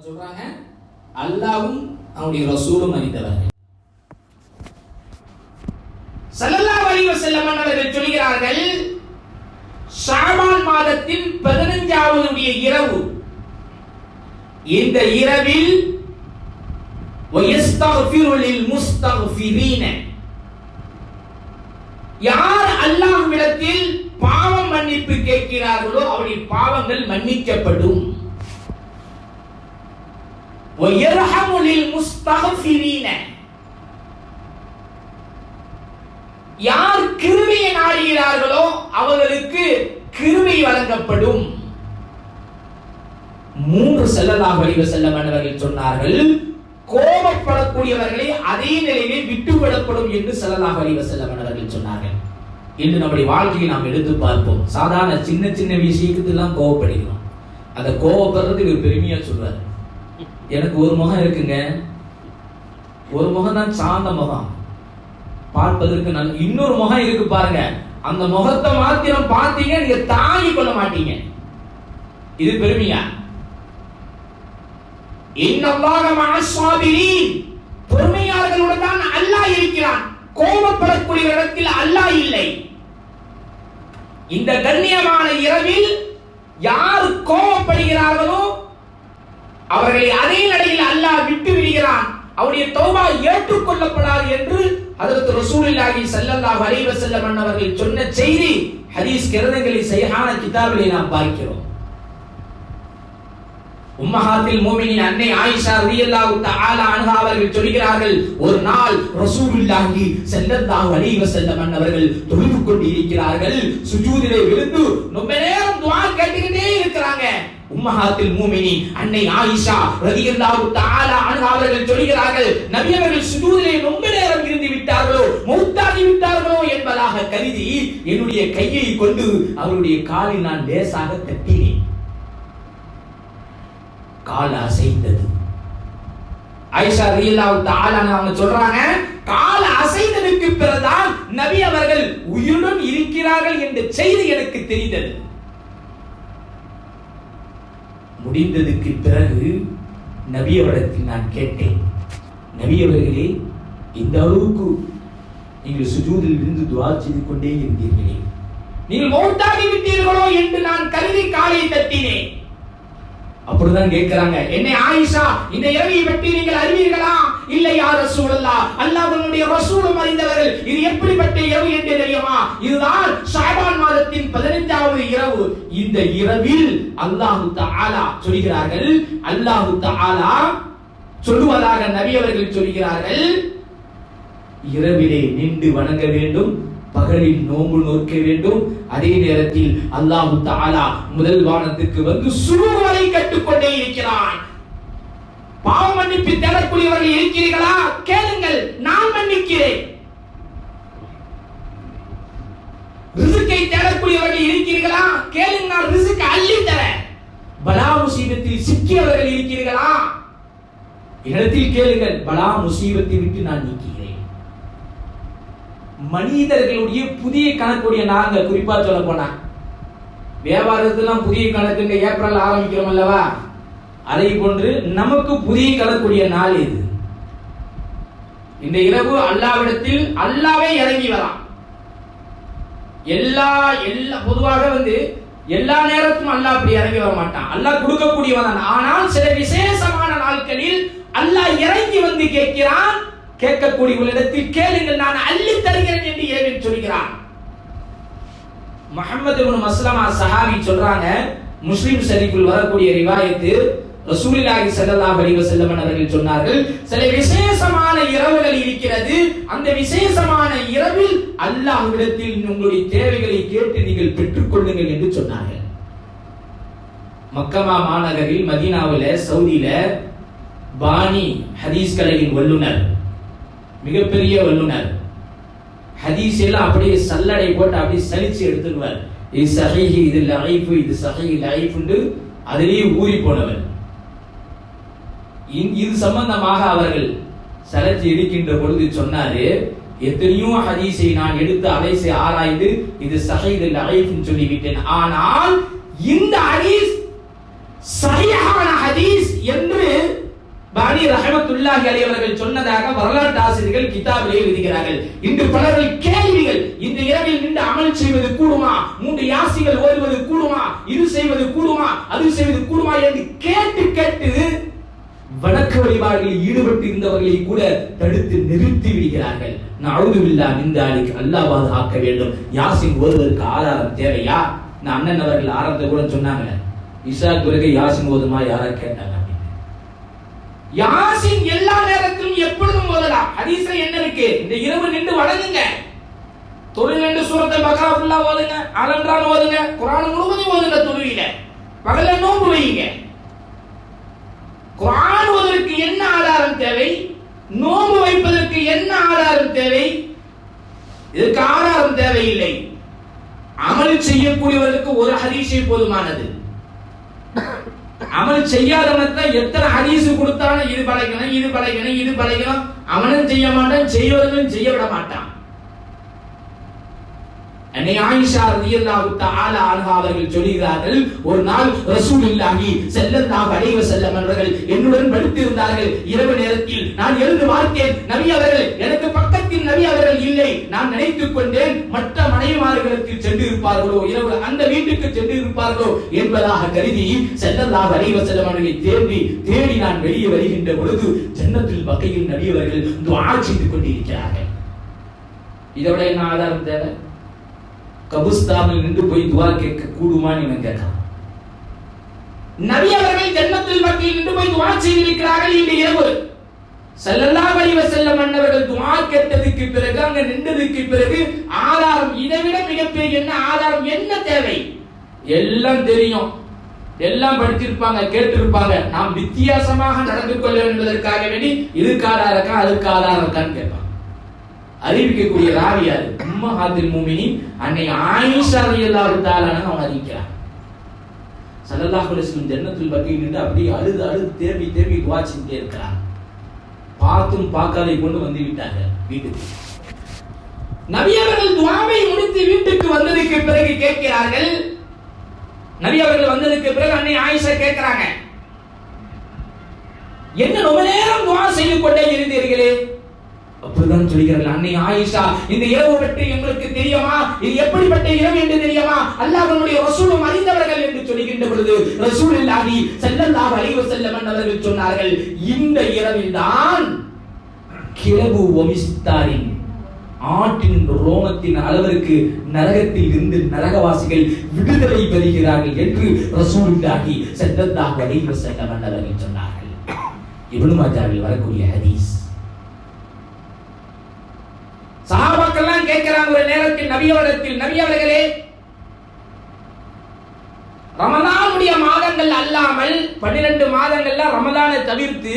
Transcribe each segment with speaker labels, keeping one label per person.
Speaker 1: சொல்றாங்க அல்லாஹ்வும் அவருடைய ரசூலும் அறிந்தவர்கள். ஸல்லல்லாஹு அலைஹி வஸல்லம் அவர்கள் சொல்கிறார்கள், ஷாபான் மாதத்தின் 15வது இரவு, இந்த இரவில் வயஸ்தக்ஃபிரு லில் முஸ்தக்ஃபிரீன, யார் அல்லாஹ்விடத்தில் பாவம் மன்னிப்பு கேட்கிறார்களோ அவருடைய பாவங்கள் மன்னிக்கப்படும். வயர்ஹமு லில் முஸ்தக்ஃபிரீன, யார் கிருபையை நாடுகிறார்களோ அவர்களுக்கு கிருபை வழங்கப்படும். 3 ஸல்லல்லாஹு அலைஹி வஸல்லம் அவர்கள் சொன்னார்கள், கோபப்படக்கூடியவர்களை அதே நிலையிலே விட்டுவிடப்படும் என்று ஸல்லல்லாஹு அலைஹி வஸல்லம் அவர்கள் சொன்னார்கள். இன்று நம்முடைய வாழ்க்கையை நாம் எடுத்து பார்ப்போம். சாதாரண சின்ன சின்ன விஷயத்துக்கெல்லாம் கோபப்படுகிறோம். அந்த கோபப்படுறதுக்கு பெருமையா சொல்றாரு, எனக்கு ஒரு முகம் இருக்குங்க, ஒரு முகம் தான் சாந்த முகம், பார்ப்பதற்கு நல்ல, இன்னொரு முகம் இருக்கு பாருங்க, அந்த முகத்தை மாத்திரம் பார்த்தீங்க நீங்க தாங்கி கொள்ள மாட்டீங்க. இது பெருமையா? இன்னல்லாஹ மஅஸ் ஸாபிரீன், பொறுமையாளர்களுடன் தான் அல்லாஹ் இருக்கிறான். கோபப்படக்கூடிய இடத்தில் அல்லாஹ் இல்லை. இந்த கண்ணியமான இரவில் யார் கோபப்படுகிறார்களோ அவர்களை அதே நிலையில் அல்லாஹ் விட்டு விடுகிறான். அவருடைய தௌபா ஏற்றுக்கொள்ளப்படாது என்று ஹஜ்ரத் ரசூலுல்லாஹி ஸல்லல்லாஹு அலைஹி வஸல்லம் அவர்கள் சொன்ன செய்தி ஹதீஸ் கிரந்தங்களில் ஸஹீஹான கிதாபிலே நாம் பார்க்கிறோம். உம்மஹாத்துல் முஃமினீன் அன்னை ஆயிஷா ரலியல்லாஹு தஆலா அன்ஹா அவர்கள் சொல்கிறார்கள், ஒரு நாள் ரசூலுல்லாஹி ஸல்லல்லாஹு அலைஹி வஸல்லம் அவர்கள் தொழுது கொண்டு இருக்கிறார்கள். சுஜூதிலே விழுந்து ரொம்ப நேரம் துஆ கேட்டுக்கிட்டே இருக்கிறாங்க. உம்மஹாத்துல் முஃமினீன் அன்னை ஆயிஷா ரலியல்லாஹு தஆலா அன்ஹா அவர்கள் சொல்கிறார்கள், நபி அவர்கள் சுஜூதிலே ரொம்ப நேரம் இருந்து விட்டார்களோ, மௌத்தாகி விட்டார்களோ என்பதாக கருதி என்னுடைய கையை கொண்டு அவருடைய காலில் நான் லேசாக தட்டினேன். கால் அசைந்தது. ஆயிஷா ரலியல்லாஹு தஆலா அவங்க சொல்றாங்க, கால் அசைந்ததுக்கு பிறகுதான் நபி அவர்கள் உயிருடன் இருக்கிறார்கள் என்ற செய்தி எனக்கு தெரிந்தது. முடிந்ததுக்கு பிறகு நபி அவரிடத்தில் நான் கேட்டேன், நபி அவர்களே, இந்த அளவுக்கு நீங்கள் சுஜூதில் இருந்து துஆ செய்து கொண்டே இருந்தீர்களே, நீங்கள் மௌத்தாகி விட்டீர்களோ என்று நான் கருதி காலை தட்டினேன். அப்படிதான் கேட்கிறாங்க, என்னை ஆயிஷா, இந்த இரவை பற்றி நீங்கள் அறிவீர்களா? இல்லை யா ரசூலல்லாஹ், அல்லாஹ்வுடைய ரசூலும் அறிந்தவர்கள். இது எப்படிப்பட்ட இரவு என்று தெரியுமா? இதுதான் ஷாபான் மாதத்தின் 15வது இரவு. இந்த இரவில் அல்லாஹ் தஆலா சொல்கிறார்கள், அல்லாஹ் தஆலா சொல்லுவதாக நபி அவர்கள் சொல்கிறார்கள், இரவிலே நின்று வணங்க வேண்டும், பகலில் நோன்பு நோக்க வேண்டும். அதே நேரத்தில் அல்லாஹ் தஆலா முதல் வானத்துக்கு வந்து சுருவரை கட்டுக்கொண்டே இருக்கிறான். பாவ மன்னிப்பு தேடக்கூடியவர்கள் இருக்கிறீர்களா? கேளுங்கள், நான் மன்னிக்கிறேன். ரிஸ்கை தேடக்கூடியவர்கள் இருக்கிறீர்களா? கேளுங்கள், நான் ரிஸ்க் அள்ளி தரேன். பலா முசீபத்தில் சிக்கியவர்கள் இருக்கிறீர்களா? இடத்தில் கேளுங்கள், பலா முசீபத்தை விட்டு நான் நீக்கிறேன். மனிதர்களுடைய புதிய கணக்குடைய நாங்க குறிப்பா சொல்ல போனா, வியாபாரத்திலாம் புதிய கணக்கு ஏப்ரல் ஆரம்பிக்கிறோம் அல்லவா, அதை போன்று நமக்கு புதிய கணக்குடைய நாள் இது. இந்த இரவு அல்லாஹ்விடத்தில் அல்லாஹ்வே இறங்கி வரான். எல்லா பொதுவாக எல்லா நேரத்தும் அல்லாஹ் அப்படி இறங்கி வர மாட்டான். அல்லாஹ் கொடுக்கக்கூடியவன் தான். ஆனால் சில விசேஷமான நாட்களில் அல்லாஹ் இறங்கி வந்து கேட்கிறான். கேட்கக்கூடிய இடத்தில் கேளுங்கள், நான் அள்ளி தருகிறேன் என்று இறைவன் சொல்கிறான். முஹம்மது இப்னு மஸ்லமா சஹாபி சொல்றாங்க, முஸ்லிம் ஷரீஃபில் வரக்கூடிய ரிவாயத்து, ரசூலுல்லாஹி ஸல்லல்லாஹு அலைஹி வஸல்லம் அவர்கள் சொன்னார்கள், சில விசேஷமான இரவுகள் இருக்கிறது. அந்த விசேஷமான இரவில் அல்லாஹ்விடத்தில் உங்களுடைய தேவைகளை கேட்டு நீங்கள் பெற்றுக் கொள்ளுங்கள் என்று சொன்னார்கள். மக்கமா மாநகரில், மதீனாவில், சவுதியில பானி ஹதீஸ் கலையின் வல்லுனர், மிகப்பெரிய வல்லுனர், ஹதீஸ் எல்லாம் அப்படியே சல்லடை போட்டு அப்படியே சலிச்சு எடுத்துருவார். இது சஹீஹ், இது லஈஃப், இது சஹீஹ் லஈஃப் என்று அதிலேயே ஊறி போனவர். இது சம்பந்தமாக அவர்கள் சலச்சி இருக்கின்ற பொழுது சொன்னாரு, எத்தனையோ ஹதீஸை நான் எடுத்து அலைசி ஆராய்ந்து இது சஹீஹ் லஈஃப் சொல்லிவிட்டேன். ஆனால் இந்த ஹதீஸ் சஹீஹான ஹதீஸ் என்று பானி ரஹமத்துல்லாஹி அலைஹி அவர்கள் சொன்னதாக வரலாற்று ஆசிரியர்கள் கிதாபிலே எழுதுகிறார்கள். இன்று பலர்கள் கேள்விகள், இந்த இரவில் நின்று அமல் செய்வது கூடுமா, 3 யாசிகள் ஓதுவது கூடுமா, இது செய்வது கூடுமா, அது செய்வது கூடுமா என்று கேட்டு கேட்டு வணக்க வழிபாடுகளில் ஈடுபட்டு இருந்தவர்களை கூட தடுத்து நிறுத்தி விடுகிறார்கள். நஅூதுபில்லாஹ் மின் தாலிக், அல்லாஹ் பாதுகாக்க வேண்டும். யாசின் ஓதுவதற்கு ஆதாரம் தேவையா? நான் அண்ணன் அவர்கள் ஆரம்பத்தை கூட சொன்னாங்க, இஷா பிறகு யாசின் ஓதுமா யாரா கேட்டாங்க. யாசின் எல்லா நேரத்திலும் எப்பொழுதும் ஓதலாம். ஹதீஸ்ல என்ன இருக்கு? இந்த இரவு நின்று வணங்குங்க, தொழுது நின்று சூரத்துல் பக்ரா ஃபுல்லா ஓதுங்க, ஆல் இம்ரான் ஓதுங்க, குர்ஆன் முழுவதும் ஓதுங்க. தொழுவில பகல்ல நோன்பு வையுங்க. குர்ஆன் ஓதுவதற்கு என்ன ஆதாரம் தேவை? நோன்பு வைப்பதற்கு என்ன ஆதாரம் தேவை? இதற்கு ஆதாரம் தேவையில்லை. அமல் செய்யக்கூடியவர்களுக்கு ஒரு ஹதீஸே போதுமானது. அமல் செய்யாதவனுக்கு எத்தனை ஹதீஸ் கொடுத்தாலும் இது படைக்கணும், இது படைக்கணும், இது படைக்கணும், அவனும் செய்ய மாட்டான், செய்வதும் செய்ய விட மாட்டான். அன்னை ஆயிஷா ரலியல்லாஹு தஆலா அன்ஹா அவர்கள் சொல்கிறார்கள், ஒரு நாள் ரசூலுல்லாஹி ஸல்லல்லாஹு அலைஹி வஸல்லம் அவர்கள் என்னுடன் படுத்திருந்தார்கள். இரவு நேரத்தில் நான் எழுந்து பார்த்தேன், நபி அவர்கள் எனக்கு பக்கத்தில் நபி அவர்கள் இல்லை. நான் நினைத்துக் கொண்டேன் மற்ற மனைவிமார்களுக்கு சென்று இருப்பார்களோ, இரவு அந்த வீட்டுக்கு சென்று இருப்பார்களோ என்பதாக கருதி ஸல்லல்லாஹு அலைஹி வஸல்லம் அவர்களை தேடி நான் வெளியே வருகின்ற பொழுது ஜன்னத்துல் பக்கீல் நபி அவர்கள் துஆ செய்து கொண்டிருக்கிறார்கள். இதோட என்ன ஆதாரம் தேவை? கபுஸ்தானில் நின்று போய் துஆ கேட்க கூடுமான்னு இவன் கேட்கிறான். நபி அவர்கள் ஜன்னத்துல் பக்கீல் நின்று போய் துஆ செய்திருக்கிறார்கள். இந்த இரவு ஸல்லல்லாஹு அலைஹி வஸல்லம் அன்னவர்கள் துஆ கேட்டதுக்கு பிறகு, அங்க நின்றதுக்கு பிறகு ஆதாரம், இதைவிட மிகப்பெரிய என்ன ஆதாரம், என்ன தேவை? எல்லாம் தெரியும், எல்லாம் படிச்சிருப்பாங்க, கேட்டிருப்பாங்க. நாம் வித்தியாசமாக நடந்து கொள்ள வேண்டும் என்பதற்காக வேண்டி இதுக்கு ஆதாரம் இருக்கா, அதுக்கு ஆதாரம் இருக்கான்னு கேட்பாங்க. அறிவிக்கக்கூடிய ராவியார் உம்மஹாத்துல் முஃமினீன் அன்னை ஆயிஷா ரலியல்லாஹு தஆலா அவங்க அறிவிக்கிறார். ஸல்லல்லாஹு அலைஹி வஸல்லம் ஜன்னத்துல் பக்கீல் நின்று அப்படியே அழுது தேம்பி துஆ செஞ்சிட்டே இருக்கிறார். பார்த்தும் பார்க்காதை கொண்டு வந்து விட்டார்கள் வீட்டுக்கு. நபி அவர்கள் துஆவை முடித்து வீட்டுக்கு வந்ததுக்கு பிறகு கேட்கிறார்கள், நபி அவர்கள் வந்ததுக்கு பிறகு அன்னை ஆயிஷா கேட்கிறாங்க, என்ன ரொம்ப நேரம் துஆ செய்து கொண்டே இருந்தீர்களே? அப்படிதான் சொல்கிறார்கள், அன்னை ஆயிஷா இந்த இரவு பற்றி உங்களுக்கு தெரியுமா? இது எப்படிப்பட்ட இரவு என்று தெரியுமா? அல்லாஹ்வுடைய ரசூலும் அறிந்தவர்கள் என்று சொல்கின்ற பொழுது ரசூலுல்லாஹி ஸல்லல்லாஹு அலைஹி வஸல்லம் அவர்கள் சொன்னார்கள், இந்த இரவில் தான் கிளபு வமிஸ்தாரின் ஆட்டின் ரோமத்தின் அளவிற்கு நரகத்தில் இருந்து நரகவாசிகள் விடுதலை பெறுகிறார்கள் என்று ரசூலுல்லாஹி ஸல்லல்லாஹு அலைஹி வஸல்லம் அவர்கள் சொன்னார்கள். இப்னு மாஜாவில் வரக்கூடிய ஹதீஸ். சஹாபாக்கெல்லாம் கேட்கிறாங்க ஒரு நேரத்தில் நபி அவர்களே, ரமலானுடைய மாதங்கள் அல்லாமல் 12 மாதங்கள்ல ரமலானை தவிர்த்து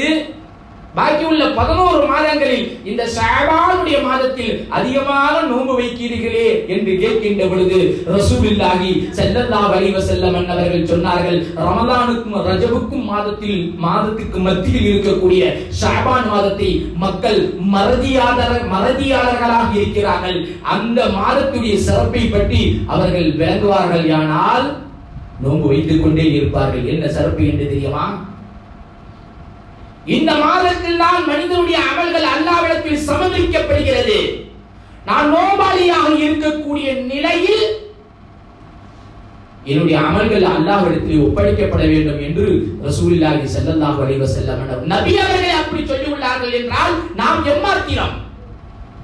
Speaker 1: பாக்கி உள்ள 11 மாதங்களில் இந்த ஷஅபானுடைய மாதத்தில் அதிகமாக நோன்பு வைக்கிறீர்களே என்று கேட்கின்ற பொழுது ரசூலுல்லாஹி ஸல்லல்லாஹு அலைஹி வஸல்லம் அவர்கள் சொன்னார்கள், ரமலானுக்கும் ரஜபுக்கும் மாதத்துக்கு மத்தியில் இருக்கக்கூடிய ஷஅபான் மாதத்தை மக்கள் மறதியாளர்களாக இருக்கிறார்கள். அந்த மாதத்துடைய சிறப்பை பற்றி அவர்கள் விளங்குவார்கள், ஆனால் நோன்பு வைத்துக் கொண்டே இருப்பார்கள். என்ன சிறப்பு என்று தெரியுமா? இந்த மாதத்தில் தான் மனிதனுடைய அமல்கள் அல்லாஹ்விடத்தில் சமர்ப்பிக்கப்படுகிறது. நான் நோபாளியாக இருக்கக்கூடிய நிலையில் என்னுடைய அமல்கள் அல்லாஹ்விடத்தில் ஒப்படைக்கப்பட வேண்டும் என்று ரசூலுல்லாஹி ஸல்லல்லாஹு அலைஹி வஸல்லம் நபி அவர்கள் அப்படி சொல்லியுள்ளார்கள் என்றால் நாம் எம்மாத்திரம்?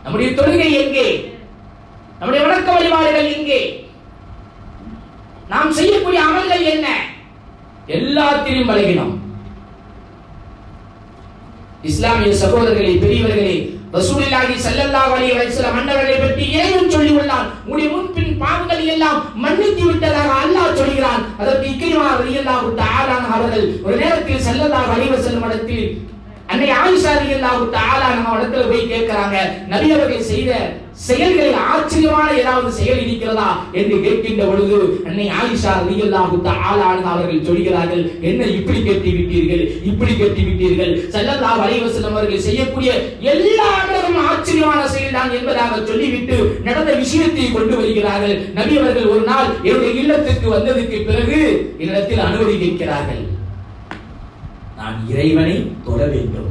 Speaker 1: நம்முடைய தொழுகை எங்கே? நம்முடைய வணக்க வழிபாடுகள் எங்கே? நாம் செய்யக்கூடிய அமல்கள் என்ன? எல்லாத்திலும் பலகீனம். இஸ்லாமிய சகோதரர்களே, பெரியவர்களே, ரசூலுல்லாஹி ஸல்லல்லாஹு அலைஹி வஸல்லம் அன்னவர்களை பற்றி இறைவன் சொல்லி உள்ளான், உடைய முன்பின் பாவங்களை எல்லாம் மன்னித்து விட்டதாக அல்லாஹ் சொல்கிறான். அதற்கு இக்ரிமா ரலியல்லாஹு தஆலா அவர்கள் ஒரு நேரத்தில் ஸல்லல்லாஹு அலைஹி வஸல்லம் இடத்தில் அன்னை ஆயிஷா ரலியல்லாஹு தஆலா இடத்துல போய் கேட்கிறாங்க, நபி அவர்கள் செய்த செயல்களில் ஆச்சரியமான ஏதாவது செயல் இருக்கிறதா என்று கேட்கின்ற பொழுது அன்னை ஆயிஷா ரலியல்லாஹு தஆலா அவர்கள் சொல்கிறார்கள், என்ன இப்படி கேட்டு விட்டீர்கள்? ஸல்லல்லாஹு அலைஹி வஸல்லம் அவர்கள் செய்யக்கூடிய எல்லா அமல்களும் ஆச்சரியமான செயல்தான் என்பதாக சொல்லிவிட்டு நடந்த விஷயத்தை கொண்டு வருகிறார்கள். நபி அவர்கள் ஒரு நாள் என்னுடைய இல்லத்துக்கு வந்ததுக்கு பிறகு என்னிடத்தில் அனுமதி கேட்கிறார்கள். நான் நான் இறைவனை தொழ வேண்டும்.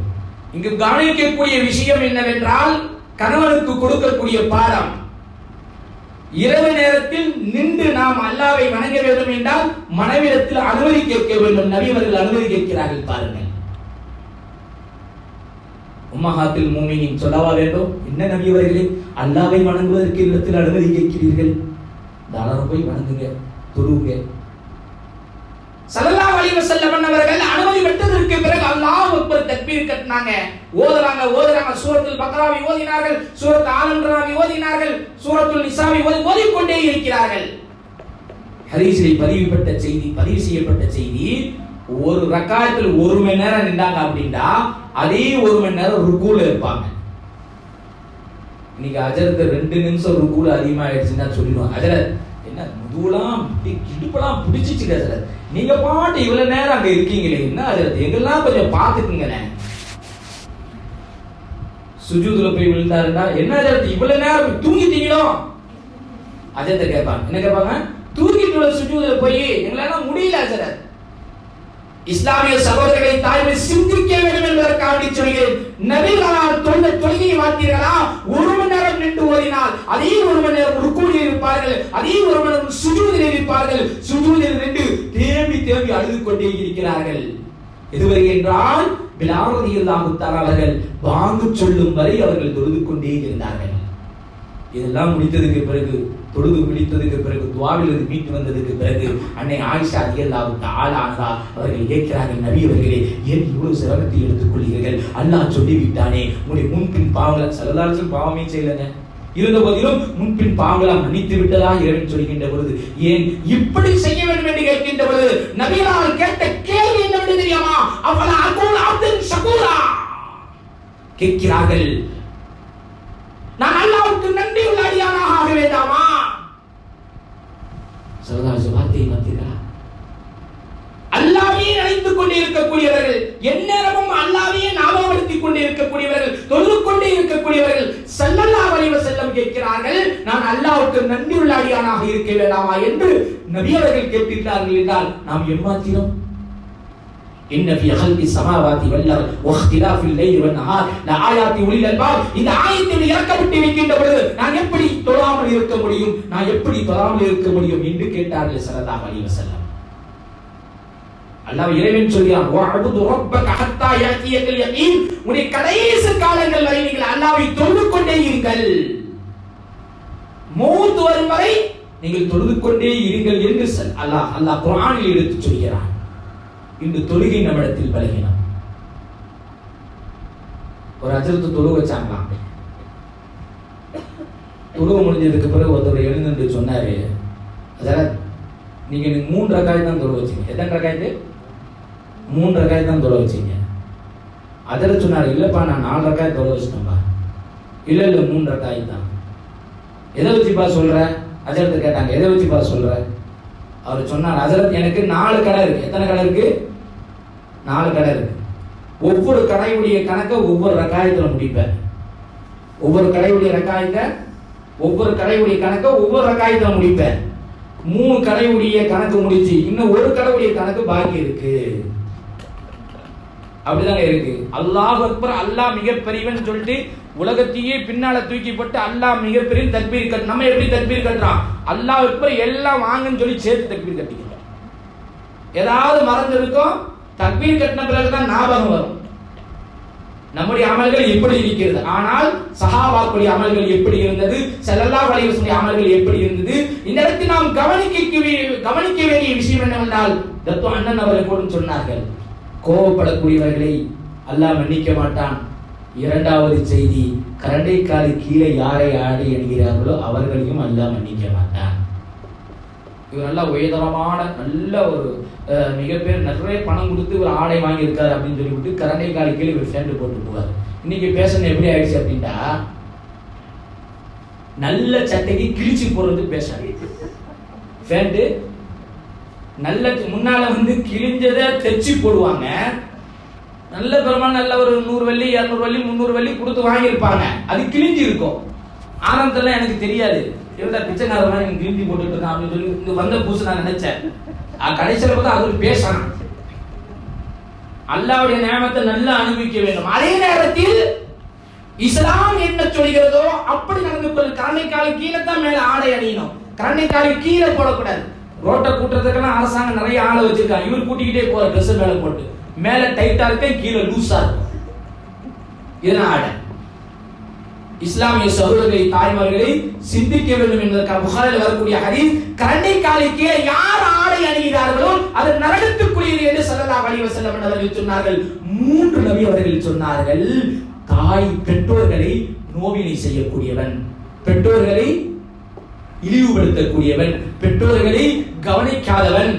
Speaker 1: இங்கு கவனிக்கக்கூடிய விஷயம் என்னவென்றால், கணவனுக்கு கொடுக்கக்கூடிய பாடம், இரவு நேரத்தில் நின்று நாம் அல்லாஹ்வை வணங்க வேண்டும் என்றால் மனைவிடத்தில் அனுமதி கேட்க வேண்டும். நபி அவர்கள் அனுமதி கேட்கிறார்கள். பாருங்கள், உம்மஹாத்துல் முஃமினீன் சொல்லவா வேண்டும்? என்ன நபி அவர்களே, அல்லாஹ்வை வணங்குவதற்கு இல்லத்தில் அனுமதி கேட்கிறீர்கள்? தாராளமாக போய் வணங்குங்க, தொழுவுங்க. ஸல்லல்லாஹு அலைஹி வஸல்லம் அவர்கள் அனுமதி பெற்றதற்கு பிறகு அல்லாஹ் அக்பர் தக்பீர் கட்டினாங்க, ஓதுறாங்க. சூரத்துல் பக்ராவை ஓதினார்கள், சூரத் ஆல் இம்ரானை ஓதினார்கள், சூரத்துல் நிசாவை ஓதிக்கொண்டே இருக்கிறார்கள். ஹதீஸில் பதிவு செய்யப்பட்ட செய்தி, ஒரு ரக்காத்தில் 1 மணி நேரம் நின்றாங்க அப்படின்னா அதே 1 மணி நேரம் ருக்கூல இருப்பாங்க. இன்னைக்கு அஜரத் 2 நிமிஷம் ருக்கூல அதிகமாயிடுச்சுன்னா சொல்லிடுவாங்க, அஜரத் என்ன முதுகுலாம் இடுப்பெல்லாம் பிடிச்சிச்சு அஜரத், நீங்க பாட்டு இவ்வளவு நேரம் அங்க இருக்கீங்களே, என்ன அஜரத் எங்கெல்லாம் கொஞ்சம் பாத்துக்குங்கண்ணே. சுஜூதுல போய் விழுந்தாருன்னா, என்ன அஜரத் இவ்வளவு நேரம் தூங்கிட்டீங்களோ? அஜரத்தை கேட்பாங்க. என்ன கேட்பாங்க? தூங்கிட்டு சுஜூதுல போய் எங்களால முடியல அஜரத். இஸ்லாமிய சகோதரர்களை தாய்மை சிந்திக்க வேண்டும் என்பதற்காக சொல்கிறேன். நபிகளால் தொழுகையை பார்த்தீர்களா? 1 மணி நேரம் நின்று ஓதினால் அதே 1 மணி நேரம் ருக்கூலில் இருப்பார்கள், அதே 1 மணி நேரம் சுஜூதில் இருப்பார்கள். சுஜூதில் நின்று தேம்பி அழுது கொண்டே இருக்கிறார்கள். எதுவரை என்றால் பிலால் ரலியல்லாஹு தஆலா அவர்கள் பாங்கு சொல்லும் வரை அவர்கள் தொழுது கொண்டே இருந்தார்கள். இதெல்லாம் முடித்ததுக்கு பிறகு, தொழுது முடித்ததுக்கு பிறகு, துஆவிலிருந்து மீட்டு வந்ததுக்கு பிறகு அன்னை ஆயிஷா ரலியல்லாஹு தஆலா அன்ஹா அவர்கள் கேட்கிறார்கள், நபி அவர்களே ஏன் இவ்வளவு சிரமத்தை எடுத்துக் கொள்கிறீர்கள்? அல்லாஹ் சொல்லிவிட்டானே, உங்களுடைய முன்பின் பாவங்கள், ஸல்லல்லாஹு அலைஹி வஸல்லம் பாவமே செய்யலங்க, இருந்த போதிலும் முன்பின் பாவங்களாம் மன்னித்து விட்டதா இறைவன் சொல்கின்ற பொழுது ஏன் இப்படி செய்ய வேண்டும் என்று கேட்கின்ற பொழுது நபிகளால் கேட்ட கேள்வி என்னவென்று தெரியுமா? அவளா அகூல் அப்துன் ஷகூரா கேட்கிறார்கள், நான் அல்லாஹ்வுக்கு நன்றி உள்ள அடியானாக ஆக வேண்டாமா? சரதாஜ் வார்த்தையை பார்த்தீர்களா? அல்லாஹ்வையே நினைத்துக் கொண்டே இருக்கக்கூடியவர்கள், எந்நேரமும் அல்லாஹ்வையே ஞாபகப்படுத்திக் கொண்டே இருக்கக்கூடியவர்கள், தொழுது கொண்டே இருக்கக்கூடியவர்கள் ஸல்லல்லாஹு அலைஹி வஸல்லம் கேட்கிறார்கள், நான் அல்லாஹ்வுக்கு நன்றி உள்ள அடியானாக இருக்க வேண்டாமா என்று நபி அவர்கள் கேட்கிறார்கள் என்றால் நாம் எம்மாத்திரம்? இன்ன ஃபீ ஹல்கி ஸமாவாதி வல் அர்தி வக்திலாஃபில் லைலி வன் நஹார் லஆயாத்தி உலில் அல்பாப். இந்த ஆயத்தில் இறக்கப்பட்டு இருக்கின்ற பொழுது நான் எப்படி தொழாமல் இருக்க முடியும், நான் எப்படி தொழாமல் இருக்க முடியும் என்று கேட்டார்கள் ஸல்லல்லாஹு அலைஹி வஸல்லம். அல்லாஹ் இறைவன் சொல்கிறான், வஅபுது ரப்பக ஹத்தா யாத்தியல் யகீன். உன்னுடைய கடைசி காலங்கள் வரை நீங்கள் அல்லாஹ்வை தொழுது கொண்டே இருங்கள், மௌத் வரும் வரை நீங்கள் தொழுது கொண்டே இருங்கள் என்று அல்லாஹ் குர்ஆனில் எடுத்து சொல்கிறான். இன்று தொழுகை நம்மிடத்தில் பலகீனம். ஒரு அஜரத்து தொழுக வச்சாங்களாம். தொழுக முடிஞ்சதுக்கு பிறகு ஒருத்தர் எழுந்து சொன்னாரு, அஜரத் நீங்க 3 ரக்காயத் தான் தொழுக வச்சீங்க. எத்தனை ரக்காயத்து? 3 ரக்காயத் தான் தொழுக வச்சீங்க. அஜரத் சொன்னாரு, இல்லப்பா நான் 4 ரக்காயத் தொழுக வச்சிட்டேன்பா. இல்ல 3 ரக்காயத் தான். எதை வச்சுப்பா சொல்ற? அஜரத்தை கேட்டாங்க, எதை வச்சுப்பா சொல்ற? அவர் சொன்னார், ஹஜரத் எனக்கு 4 கடை இருக்கு. எத்தனை கடை இருக்கு? 4 கடை இருக்கு. ஒவ்வொரு கடையுடைய கணக்கை ஒவ்வொரு ரக்காயத்துல முடிப்பேன். ஒவ்வொரு கடையுடைய ரக்காயத்தை, ஒவ்வொரு கடையுடைய கணக்கை ஒவ்வொரு ரக்காயத்துல முடிப்பேன். 3 கடையுடைய கணக்கு முடிச்சு இன்னும் 1 கடையுடைய கணக்கு பாக்கி இருக்கு. அப்படிதாங்க இருக்கு. அல்லாஹ் அக்பர், அல்லாஹ் மிகப்பெரியவன் சொல்லிட்டு உலகத்தையே பின்னால தூக்கி போட்டு அல்லாஹ் மிகப்பெரிய தக்பீர் கட்டு. நம்ம எப்படி தக்பீர் கட்டுறோம்? அல்லாஹ் அக்பர் எல்லாம் வாங்கன்னு சொல்லி சேர்த்து தக்பீர் கட்டிக்கிறோம். ஏதாவது மறந்து இருக்கும், தக்பீர் கட்டின பிறகுதான் ஞாபகம் வரும். நம்முடைய அமல்கள் எப்படி இருக்கிறது? ஆனால் சஹாபாக்களுடைய அமல்கள் எப்படி இருந்தது? ஸல்லல்லாஹு அலைஹி வஸல்லம் அமல்கள் எப்படி இருந்தது? இந்த இடத்தில் நாம் கவனிக்க வேண்டிய விஷயம் என்னவென்றால், தத்து அண்ணன் அவர்கள் கூட சொன்னார்கள், கோபப்படக்கூடியவர்களை அல்லாஹ் மன்னிக்க மாட்டான். 2வது செய்தி, கரண்டை காலி கீழே யாரை ஆடி என்கிறார்களோ அவர்களையும் அல்லாஹ் மன்னிக்க மாட்டான். இவர் நல்ல உயர்தரமான நல்ல ஒரு மிகப்பெரிய நிறைய பணம் கொடுத்து ஒரு ஆடை வாங்கி இருக்காரு அப்படின்னு சொல்லிவிட்டு கரண்டை காலி கீழே ஒரு ஃபேண்ட் போட்டு போவார். இன்னைக்கு பேஷன் எப்படி ஆயிடுச்சு அப்படின்னா, நல்ல சட்டைக்கு கிழிச்சு போடுறது பேஷன். ஃபேண்ட் நல்ல முன்னால கிழிஞ்சதை தைச்சு போடுவாங்க. நல்ல பெருமாள் நல்ல ஒரு 100 வெள்ளி 200 வெள்ளி 300 வெள்ளி கொடுத்து வாங்கியிருப்பாங்க. அது கிழிஞ்சு இருக்கும். ஆரம்பத்துல எனக்கு தெரியாது, இவர்தான் பிச்சைக்காரன் எனக்கு கிழிஞ்சி போட்டுட்டு இருக்கான் அப்படின்னு சொல்லி இங்க வந்த புதுசு நான் நினைச்சேன். கடைசியில் பார்த்தா அது ஒரு பேஷன். அல்லாஹ்வுடைய நியமத்தை நல்லா அனுபவிக்க வேண்டும். அதே நேரத்தில் இஸ்லாம் என்ன சொல்கிறதோ அப்படி நடந்து கொள்ள. கரணைக்காலு கீழே தான் மேல ஆடை அணியணும், கரணைக்காலு கீழே போடக்கூடாது. ரோட்டை கூட்டுறதுக்கெல்லாம் அரசாங்கம் நிறைய ஆளை வச்சிருக்காங்க. இவர் கூட்டிக்கிட்டே போற ட்ரெஸ் மேல போட்டு, மேல டைட்டா இருக்க கீழே லூசா இருக்கும். இதுதான் ஆடை. இஸ்லாமிய சகோதரர்களை தாய்மார்களை சிந்திக்க வேண்டும் என்பதற்காக புகாரில் வரக்கூடிய ஹதீஸ், கரணைக்காலு கீழே யார் ஆடை அணிகிறார்களோ அது நரகத்துக்குரியது என்று ஸல்லல்லாஹு அலைஹி வஸல்லம் அவர்கள் சொன்னார்கள். 3 நபி அவர்கள் சொன்னார்கள். தாய் பெற்றோர்களை நோவினை செய்யக்கூடியவன், பெற்றோர்களை இழிவுபடுத்தக்கூடியவன், பெற்றோர்களை கவனிக்காதவன்,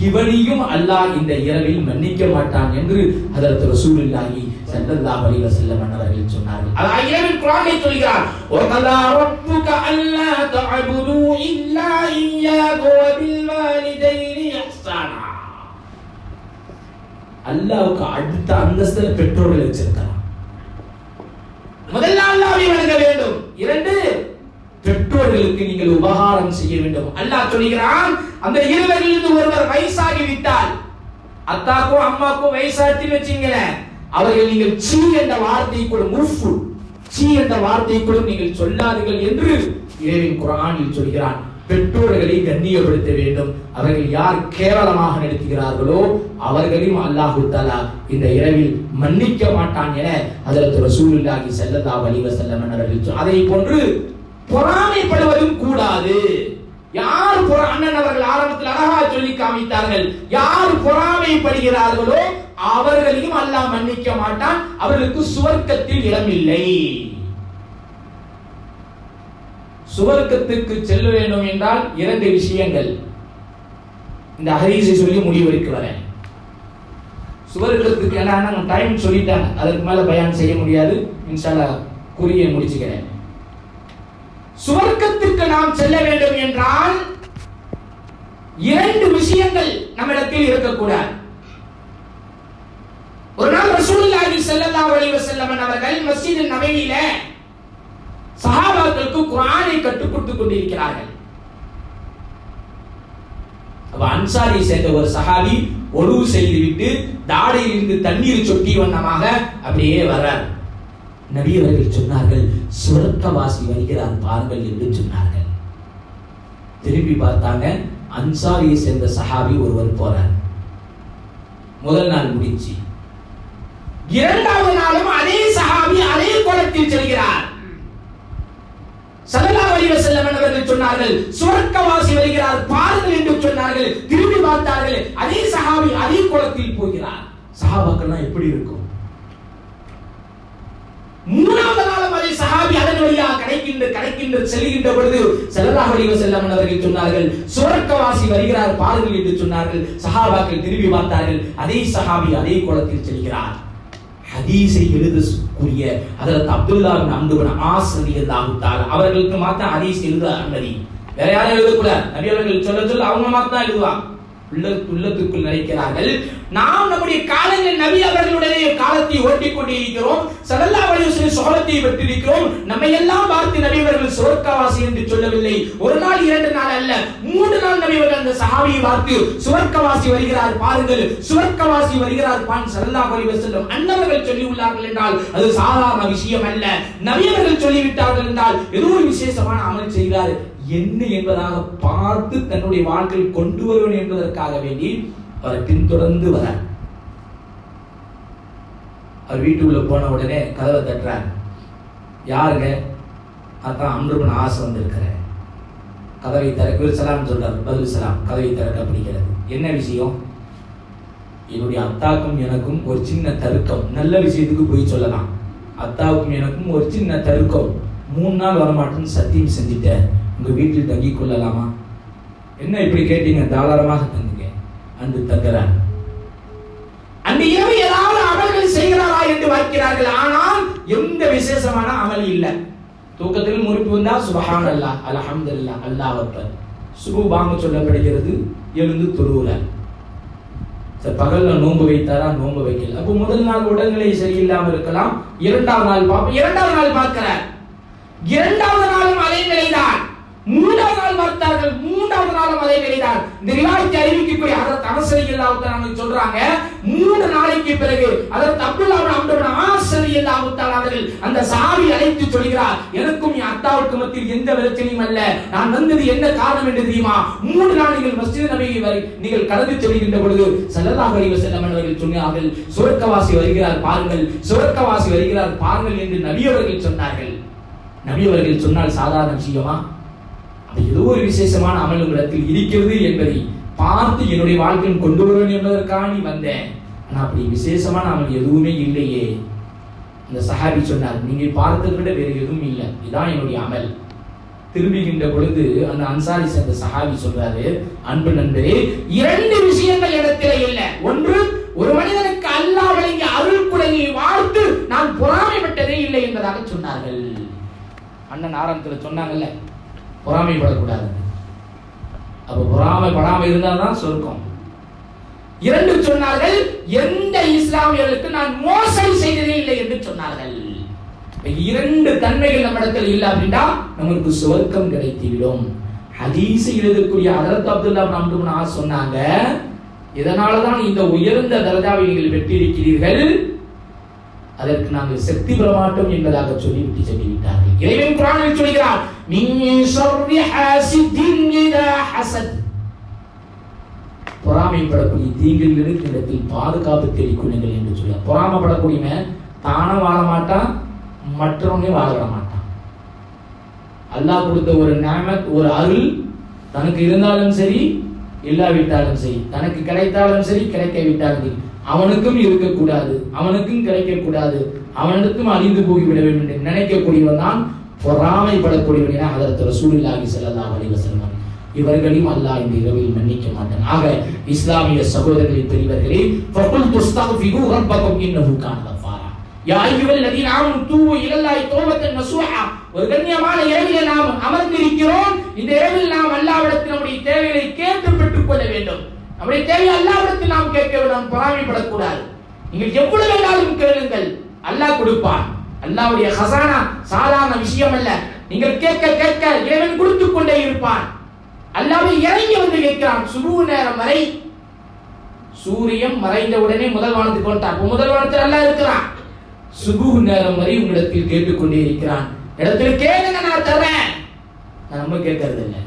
Speaker 1: இவனையும் அல்லாஹ் இந்த இரவில் மன்னிக்க மாட்டான் என்று ஹஜ்ரத் ரசூலுல்லாஹி ஸல்லல்லாஹு அலைஹி வஸல்லம் அவர்கள் சொன்னார்கள். அல்லாஹ் இரவில் குர்ஆனை சொல்கிறார், வகலா ரப்புக அல்லா தஅபுது இல்லா இய்யாஹு வ பில் வாலிதைனி இஹ்சானா. அல்லாஹ்வுக்கு அடுத்த அந்தஸ்துல பெற்றோர்களை வச்சிருக்கான். முதல்ல அல்லாஹ்வை வணங்க வேண்டும். 2, பெற்றோர்களுக்கு நீங்கள் உபகாரம் செய்ய வேண்டும். அல்லாஹ் சொல்கிறான், அந்த இருவரிலிருந்து ஒருவர் வயசாகி விட்டால், அத்தாக்கோ அம்மாக்கோ வயசாட்டி வச்சீங்களேன், அவர்கள் நீங்கள் சீ என்ற வார்த்தை கூட, முஃபு சீ என்ற வார்த்தை கூட நீங்கள் சொல்லாதீர்கள் என்று இறைவன் குர்ஆனில் சொல்கிறான். பெற்றோர்களை கண்ணியப்படுத்த வேண்டும். அவர்கள் யார் கேவலமாக நடத்துகிறார்களோ அவர்களையும் அல்லாஹ் தஆலா இந்த இரவில் மன்னிக்க மாட்டான் என ஹஜ்ரத் ரசூலுல்லாஹி ஸல்லல்லாஹு அலைஹி வஸல்லம் அவர்கள். அதை போன்று பொறாமைப்படுவதும் கூடாது. யார் அண்ணன் அவர்கள் ஆரம்பத்தில் அழகாக சொல்லி காமித்தார்கள், யார் பொறாமைப்படுகிறார்களோ அவர்களையும் அல்லாஹ் மன்னிக்க மாட்டான், அவர்களுக்கு சுவர்க்கத்தில் இடமில்லை. சுவர்க்கத்துக்கு செல்ல வேண்டும் என்றால் 2 விஷயங்கள். இந்த ஹதீஸை சொல்லி முடிவெடுக்க வரேன். சுவர்க்கத்துக்கு என்ன டைம் சொல்லிட்டாங்க, அதற்கு மேல பயான் செய்ய முடியாது. இன்ஷா அல்லாஹ் கூறிய முடிச்சுக்கிறேன். சுவர்க்கத்துக்கு நாம் செல்ல வேண்டும் என்றால் 2 விஷயங்கள் நம்மிடத்தில் இருக்கக்கூடாது. ஒரு நாள் ரசூலுல்லாஹி ஸல்லல்லாஹு அலைஹி வஸல்லம் அவர்கள் மஸ்ஜித் நபவியில சஹாபாக்களுக்கு குர்ஆனை கற்றுக் கொடுத்துக் கொண்டிருக்கிறார்கள். அப்ப அன்சாரியை சேர்ந்த ஒரு சஹாபி ஒரு செய்துவிட்டு தாடையில் இருந்து தண்ணீர் சொட்டி வண்ணமாக அப்படியே வர்றார். நபி அவர்கள் சொன்னார்கள், சுவர்க்கவாசி வருகிறார் பாருங்கள் என்று சொன்னார்கள். திரும்பி பார்த்தாங்க, அன்சாரியை சேர்ந்த சஹாபி ஒருவர் போறார். முதல் நாள் முடிச்சு. 2வது நாளும் அதே சஹாபி அதே கோலத்தில் செல்கிறார். ஸல்லல்லாஹு அலைஹி வஸல்லம் அவர்கள் சொன்னார்கள், சுவர்க்கவாசி வருகிறார் பாருங்கள் என்று சொன்னார்கள். திரும்பி பார்த்தார்கள், அதே சஹாபி அதே கோலத்தில் போகிறார். சஹாபாக்கள்லாம் எப்படி இருக்கும்? 3வது நாளும் அதே சஹாபி அதன் வழியாக கடைக்கின்ற செல்கின்ற பொழுது ஸல்லல்லாஹு அலைஹி வஸல்லம் அவர்கள் சொன்னார்கள், சுவர்க்கவாசி வருகிறார் பாருங்கள் என்று சொன்னார்கள். சஹாபாக்கள் திரும்பி பார்த்தார்கள், அதே சஹாபி அதே கோலத்தில் செல்கிறார். ஹதீஸை எழுதக்கூடிய ஹஜ்ரத் அப்துல்லாஹ் இப்னு அம்ர் இப்னு ஆஸ் ரலியல்லாஹு தஆலா அவர்களுக்கு மாத்திரம் ஹதீஸ் எழுத அனுமதி, வேற யாரும் எழுதக்கூடாது. நபி அவர்கள் சொல்ல அவங்க மாத்திரம் எழுதுவாங்க. உள்ளத்துக்குள் நினைக்கிறார்கள், நாம் நம்முடைய காலங்களில் நபி அவர்களுடைய காலத்தை ஓட்டிக் கொண்டிருக்கிறோம், ஸல்லல்லாஹு அலைஹி வஸல்லம் சுஹபத்தை பெற்றிருக்கிறோம். நம்மை எல்லாம் பார்த்து நபி அவர்கள் சுவர்க்கவாசி என்று சொல்லவில்லை. 1 நாள் 2 நாள் அல்ல, 3 நாள் நபி அவர்கள் அந்த சஹாபியை பார்த்து சுவர்க்கவாசி வருகிறார் பாருங்கள், சுவர்க்கவாசி வருகிறார் பான் ஸல்லல்லாஹு அலைஹி வஸல்லம் அன்னவர்கள் சொல்லி உள்ளார்கள் என்றால் அது சாதாரண விஷயம் அல்ல. நபி அவர்கள் சொல்லிவிட்டார்கள் என்றால் ஏதோ ஒரு விசேஷமான அமல் செய்கிறார் என்ன என்பதாக பார்த்து தன்னுடைய வாழ்க்கையில் கொண்டு வருவேன் என்பதற்காக வேண்டி அவர் பின்தொடர்ந்து வர. அவர் வீட்டுக்குள்ள போன உடனே கதவை தட்டுறார். யாருங்க? அதான் அம்ர் இப்னு ஆஸ் வந்திருக்கிற. கதவை திறக்க சலாம் சொல்றார். பதில் சலாம். கதவை திறக்கப்படுகிறது. என்ன விஷயம்? என்னுடைய அத்தாவுக்கும் எனக்கும் ஒரு சின்ன தருக்கம். நல்ல விஷயத்துக்கு போய் சொல்லலாம். அத்தாவுக்கும் எனக்கும் ஒரு சின்ன தருக்கம். 3 நாள் வரமாட்டேன்னு சத்தியம் செஞ்சுட்டேன். உங்க வீட்டில் தங்கிக் கொள்ளலாமா? என்ன இப்படி கேட்டீங்க? தாராளமாக தங்குங்க அன்று தங்குறார். அந்த இரவு ஏதாவது அமல்கள் செய்கிறாரா என்று பார்க்கிறார்கள். ஆனால் எந்த விசேஷமான அமல் இல்லை. தூக்கத்தில் முறிப்பு வந்தா சுப்ஹானல்லாஹ், அல்ஹம்துலில்லாஹ், அல்லாஹ் அக்பர், சுபு பாங்கு சொல்லப்படுகிறது, எழுந்து தொழுகிறார். பகல்ல நோன்பு வைத்தாரா? நோன்பு வைக்கல. அப்போ முதல் நாள் உடல்நிலை சரியில்லாமல் இருக்கலாம். 2வது நாள் பார்க்கிறார். 2வது நாளும் அதே நிலைதான். மூன்றாவது நாள் மறுத்தார்கள். மூன்றாவது நாளும் அதே நிலைதான். இந்த ரிவாயத்தை அறிவிக்கக்கூடிய ஹஜ்ரத் அனஸ் ரலியல்லாஹு தஆலா சொல்றாங்க, 3 நாளைக்கு பிறகு ஹஜ்ரத் அப்துல்லாஹ் இப்னு அம்ர் இப்னு ஆஸ் ரலியல்லாஹு தஆலா அவர்கள் அந்த சஹாபி அழைத்து சொல்கிறார், எனக்கும் என் அத்தாவுக்கு மத்தியில் எந்த பிரச்சனையும் அல்ல, நான் வந்தது என்ன காரணம் என்று தெரியுமா? 3 நாள் நீங்கள் மஸ்ஜித் நபவி வரை நீங்கள் கடந்து செல்கின்ற பொழுது ஸல்லல்லாஹு அலைஹி வஸல்லம் அவர்கள் சொன்னார்கள், சுவர்க்கவாசி வருகிறார் பாருங்கள், சுவர்க்கவாசி வருகிறார் பாருங்கள் என்று நபி அவர்கள் சொன்னார்கள். நபி அவர்கள் சொன்னால் சாதாரண விஷயமா? அது ஏதோ ஒரு விசேஷமான அமல் உங்களிடத்தில் இருக்கிறது என்பதை பார்த்து என்னுடைய வாழ்க்கையில் கொண்டு வருவேன் என்பதற்காக வந்தேன். ஆனா அப்படி விசேஷமான அமல் எதுவுமே இல்லையே. அந்த சஹாபி சொன்னார், நீங்க பார்த்ததை விட வேறு எதுவும் இல்லை, இதான் என்னுடைய அமல். திரும்புகின்ற பொழுது அந்த அன்சாரி சேர்ந்த சஹாபி சொல்றாரு, அன்பு நண்பரே, 2 விஷயங்கள் இடத்திலே இல்லை. ஒன்று, ஒரு மனிதனுக்கு அல்லாஹ் வழங்கிய அருள் குடையை வாழ்த்து நான் பொறாமைப்பட்டதே இல்லை என்பதாக சொன்னார்கள். அண்ணன் ஆரம்பத்தில் சொன்னாங்கல்ல, பொறாமைப்படக்கூடாது. அப்ப பொறாமைப்படாம இருந்தால்தான் சொர்க்கம். 2 சொன்னார்கள், எந்த இஸ்லாமியர்களுக்கு நான் மோசடி செய்ததே இல்லை என்று சொன்னார்கள். 2 தன்மைகள் நம்மிடத்தில் இல்லை அப்படின்னா நமக்கு சொர்க்கம் கிடைத்துவிடும். ஹதீஸ் எழுதக்கூடிய ஹஜ்ரத் அப்துல்லாஹ் இப்னு அம்ர் இப்னு ஆஸ் சொன்னாங்க, இதனாலதான் இந்த உயர்ந்த தரஜாவை நீங்கள் பெற்றிருக்கிறீர்கள், அதற்கு நாங்கள் சக்தி பெற மாட்டோம் என்பதாக சொல்லிவிட்டு சென்றுவிட்டார்கள். இறைவன் குர்ஆனில் சொல்கிறார், மின் ஷர்ரி ஹாசிதின் இதா ஹஸத், பொறாமைப்படக்கூடிய தீங்கிலிருந்து இடத்தில் பாதுகாப்பு தேடிக்கொள்ளுங்கள் என்று சொல்கிறார். பொறாமைப்படக்கூடியவன் தானா வாழ மாட்டான், மற்றவங்க வாழ விட மாட்டான். அல்லாஹ் கொடுத்த ஒரு நிஅமத், ஒரு அருள் தனக்கு இருந்தாலும் சரி இல்லாவிட்டாலும் சரி, தனக்கு கிடைத்தாலும் சரி கிடைக்காவிட்டாலும் சரி, அவனுக்கும் இருக்கக்கூடாது, அவனுக்கும் கிடைக்கக்கூடாது, அவனுக்கும் அழிந்து போய்விட வேண்டும் என்று நினைக்கக்கூடியவன் தான் பொறாமைப்படக்கூடியவன் என ஹஜ்ரத் ரசூலுல்லாஹி ஸல்லல்லாஹு அலைஹி வஸல்லம் இவர்களையும் அல்லாஹ் இந்த இரவில் மன்னிக்க மாட்டான். ஆக இஸ்லாமிய சகோதரர்களின் பெரியவர்களே, ஃபகுல் துஸ்தக்ஃபிரு ரப்பக்கும் இன்னஹு கான கஃபாரா, யா அய்யுஹல்லதீன ஆமனு தூபு இலல்லாஹி தௌபத்தன் நஸூஹா. ஒரு கண்ணியமான இரவிலே நாம் அமர்ந்திருக்கிறோம். இந்த இரவில் நாம் அல்லாஹ்விடத்தில் நம்முடைய தேவைகளை கேட்டு பெற்றுக் கொள்ள வேண்டும். நம்முடைய தேவையை அல்லாஹ்விடத்தில் நாம் கேட்க வேண்டும், பொறாமைப்படக்கூடாது. நீங்கள் எவ்வளவு வேணாலும் கேளுங்கள், அல்லாஹ் கொடுப்பான். அல்லாஹ்வுடைய ஹஸானா சாதாரண விஷயம் அல்ல. நீங்கள் கேட்க கேட்க இறைவன் கொடுத்துக் கொண்டே இருப்பான். அல்லாஹ்வை இறங்கி வந்து கேட்கிறான். சுபு நேரம் வரை சூரியன் மறைந்த உடனே முதல் வானத்துக்கு வந்துட்டான். முதல் வானத்தில் அல்லாஹ் இருக்கிறான். சுபு நேரம் வரை உங்களிடத்தில் கேட்டுக்கொண்டே இருக்கிறான். இடத்துல கேளுங்க நான் தரேன். நம்ம கேட்கறது இல்லை.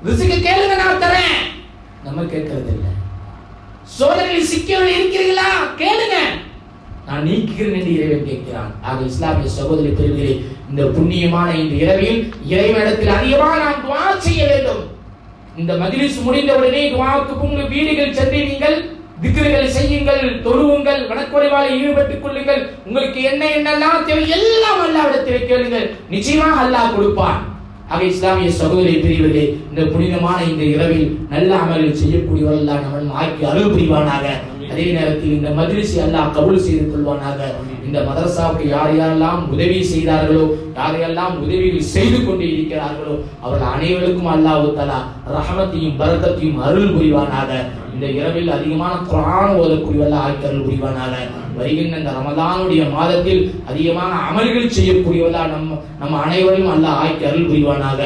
Speaker 1: ரிஸ்க் கேளுங்க நான் தரேன், நம்ம கேட்கறது இல்லை. சோதனையில் சிக்கல் இருக்கிறீர்களா, கேளுங்க நான் நீக்குகிறேன் என்று இறைவன் கேட்கிறான். ஆக இஸ்லாமிய சகோதரி பெருமைகளே, இந்த புண்ணியமான இந்த இரவில் இறைவனிடத்தில் அதிகமாக நாம் துஆ செய்ய வேண்டும். இந்த மஜ்லிஸ் முடிந்தவுடனே துஆவுக்கு உங்கள் வீடுகள் சென்று நீங்கள் திக்ருகள் செய்யுங்கள், தொழுவுங்கள், வணக்கொடைவாளில் ஈடுபட்டுக் கொள்ளுங்கள். உங்களுக்கு என்னெல்லாம் தேவை எல்லாம் அல்லாஹ்விடத்தில் கேளுங்கள், நிச்சயமாக அல்லாஹ் கொடுப்பான். ஆக இஸ்லாமிய சகோதரி பிரிவுகளே, இந்த புனிதமான இந்த இரவில் நல்ல அமல்கள் செய்யக்கூடியவர்கள் நம்ம ஆக்கி அருள் புரிவானாக. அதே நேரத்தில் இந்த மஜ்லிஸை அல்லாஹ் கபூல் செய்து கொள்வானாக. இந்த மதரசாவுக்கு யார் யாரெல்லாம் உதவி செய்தார்களோ, யாரெல்லாம் உதவிகள் செய்து கொண்டு இருக்கிறார்களோ, அவர்கள் அனைவருக்கும் அல்லாஹ் தஆலா ரஹமத்தையும் பரக்கத்தையும் அருள் புரிவானாக. இந்த இரவில் அதிகமான குர்ஆன் ஓதக்கூடியவர்கள் ஆக்கி அருள் புரிவானாக. வருகின்ற இந்த ரமலானுடைய மாதத்தில் அதிகமான அமல்கள் செய்யக்கூடியவர்கள் நம்ம அனைவரையும் அல்லாஹ் ஆக்கி அருள் புரிவானாக.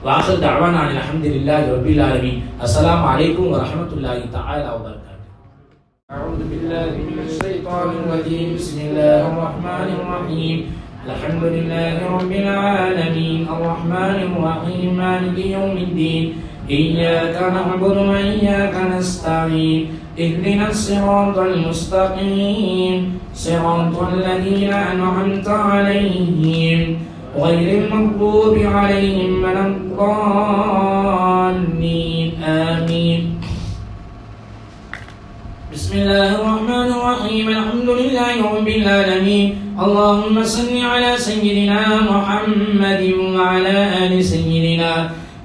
Speaker 1: வாஹிர் தஅவானா அல்ஹம்துலில்லாஹி ரப்பில் ஆலமீன். அஸ்ஸலாமு அலைக்கும் வரஹ்மத்துல்லாஹி தஆலா வபரகாத்துஹு. أعوذ بالله من الشيطان الرجيم. بسم الله الرحمن الرحيم. الحمد لله رب العالمين الرحمن الرحيم مالك يوم الدين إياك نعبد وإياك نستعين اهدنا الصراط المستقيم صراط الذين أنعمت عليهم غير المغضوب عليهم ولا الضالين آمين. بسم الله الرحمن الرحيم الحمد لله رب العالمين اللهم صل على سيدنا محمد وعلى آل سيدنا